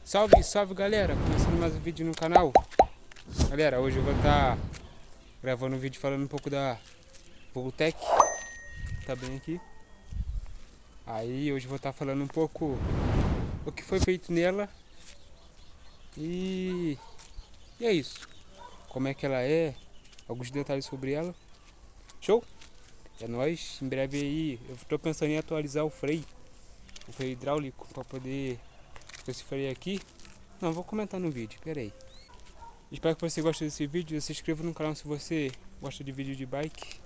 Salve, salve galera, começando mais um vídeo no canal. Galera, hoje eu vou estar gravando um vídeo falando um pouco da Voltec. Tá bem aqui. Aí hoje eu vou estar falando um pouco o que foi feito nela. E é isso. Como é que ela é, alguns detalhes sobre ela. Show? É nóis. Em breve aí eu tô pensando em atualizar o freio hidráulico para poder esse freio aqui. Não, vou comentar no vídeo, pera aí. Espero que você goste desse vídeo. Se inscreva no canal se você gosta de vídeo de bike.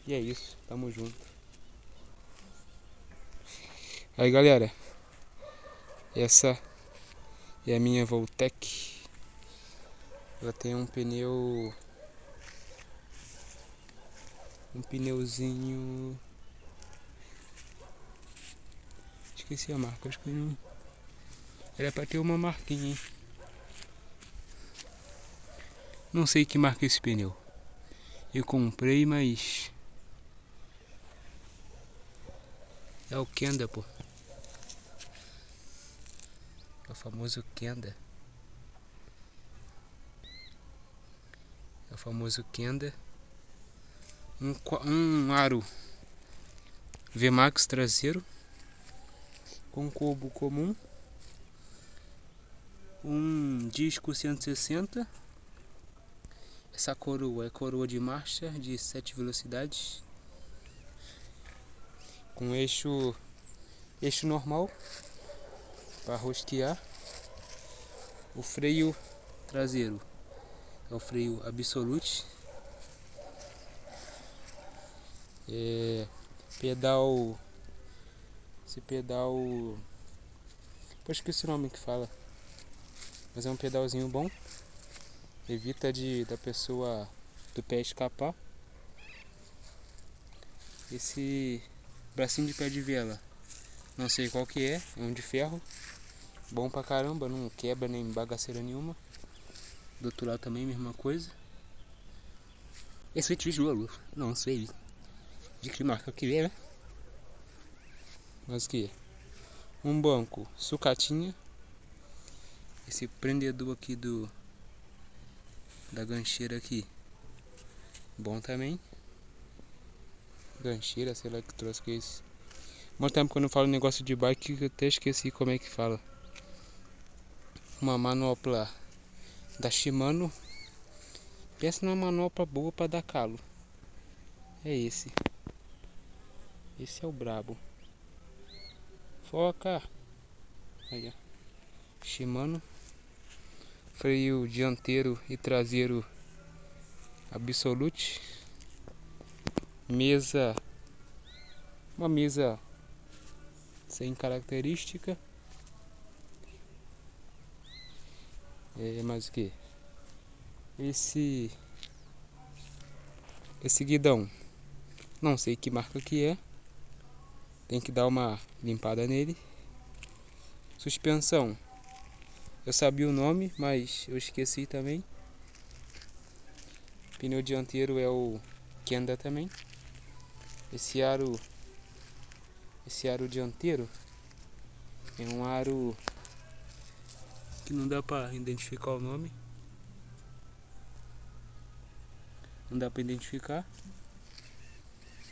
E é isso, tamo junto. Aí galera, essa é a minha Voltec. Ela tem um pneuzinho, esqueci a marca, acho que não. Era pra ter uma marquinha, hein? Não sei que marca é esse pneu. Eu comprei, mas é o Kenda, pô. É o famoso Kenda. É o famoso Kenda. Um aro VMAX traseiro com cubo comum. Um disco 160. Essa coroa é coroa de marcha de 7 velocidades. Com eixo normal para rostear. O freio traseiro é o freio Absolute. Pedal. Esse pedal. Eu esqueci o nome que fala. Mas é um pedalzinho bom. Evita da pessoa do pé escapar. Esse bracinho de pé de vela, não sei qual que é um de ferro. Bom pra caramba, não quebra nem bagaceira nenhuma. Do outro lado também, mesma coisa. Esse é tijolo, não sei de que marca que é, né? Mas que é? Um banco sucatinha. Esse prendedor aqui da gancheira aqui, bom também. Gancheira, sei lá que troço que é esse. Muito tempo quando eu falo negócio de bike eu até esqueci como é que fala. Uma manopla da Shimano. Pensa numa manopla boa para dar calo. É esse. Esse é o brabo. Foca. Aí, ó. Shimano. Freio dianteiro e traseiro Absolute. Mesa. Uma mesa sem característica. Mais o que? Esse guidão. Não sei que marca que é. Tem que dar uma limpada nele. Suspensão. Eu sabia o nome, mas eu esqueci também. Pneu dianteiro é o Kenda também. Esse aro dianteiro é um aro que não dá para identificar o nome. Não dá para identificar.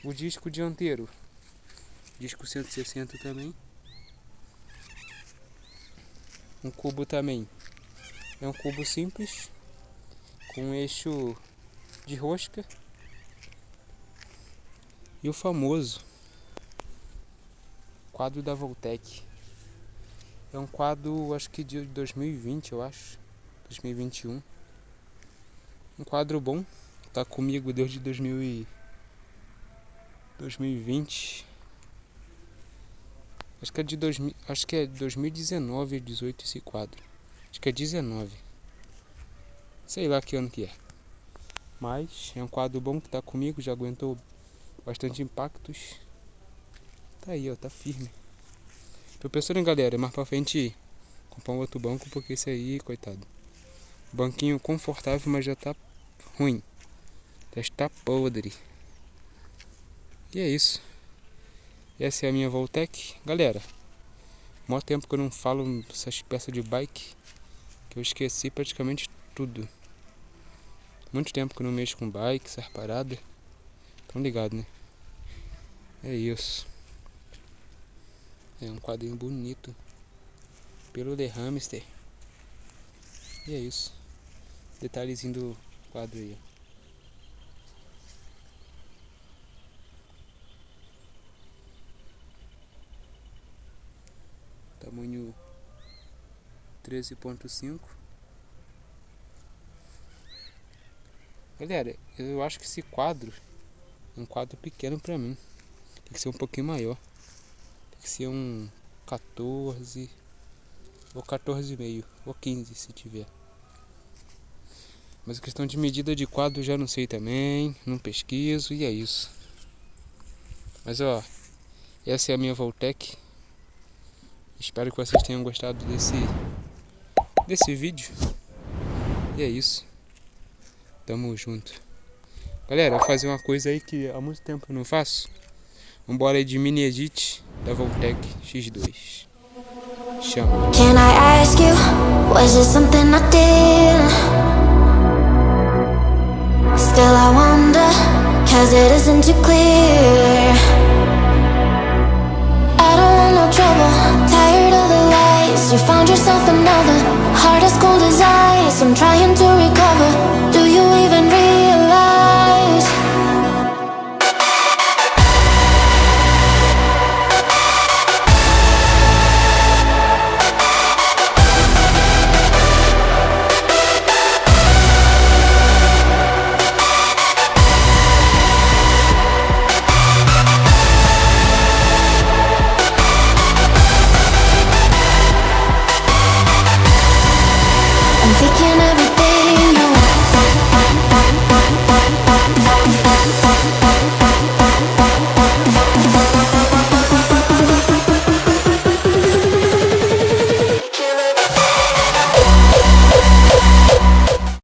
O disco dianteiro, disco 160 também. Um cubo também. É um cubo simples com eixo de rosca. E o famoso quadro da Voltec. É um quadro, acho que de 2020, eu acho. 2021. Um quadro bom. Tá comigo desde 2020. Acho que é 2019 ou 18 esse quadro. Acho que é 19. Sei lá que ano que é. Mas é um quadro bom que tá comigo, já aguentou bastante impactos. Tá aí, ó, tá firme. Tô pensando, galera, mais pra frente comprar um outro banco, porque esse aí, coitado. Banquinho confortável, mas já tá ruim. Já está podre. E é isso. Essa é a minha Voltec. Galera, Mó tempo que eu não falo essas peças de bike, que eu esqueci praticamente tudo. Muito tempo que eu não mexo com bike, essas paradas. Tão ligado, né? É isso. É um quadrinho bonito. Pelo The Hamster. E é isso. Detalhezinho do quadro aí, ó. Tamanho 13.5. Galera, eu acho que esse quadro é um quadro pequeno pra mim. Tem que ser um pouquinho maior. Tem que ser um 14 ou 14,5 ou 15 se tiver. Mas a questão de medida de quadro eu já não sei também, não pesquiso e é isso. Mas ó, essa é a minha Voltec. Espero que vocês tenham gostado desse vídeo. E é isso. Tamo junto. Galera, eu vou fazer uma coisa aí que há muito tempo eu não faço. Vambora aí de mini edit da Voltec X2. Chama. Can I ask you, was it something I did? Still I wonder, cause it isn't too clear.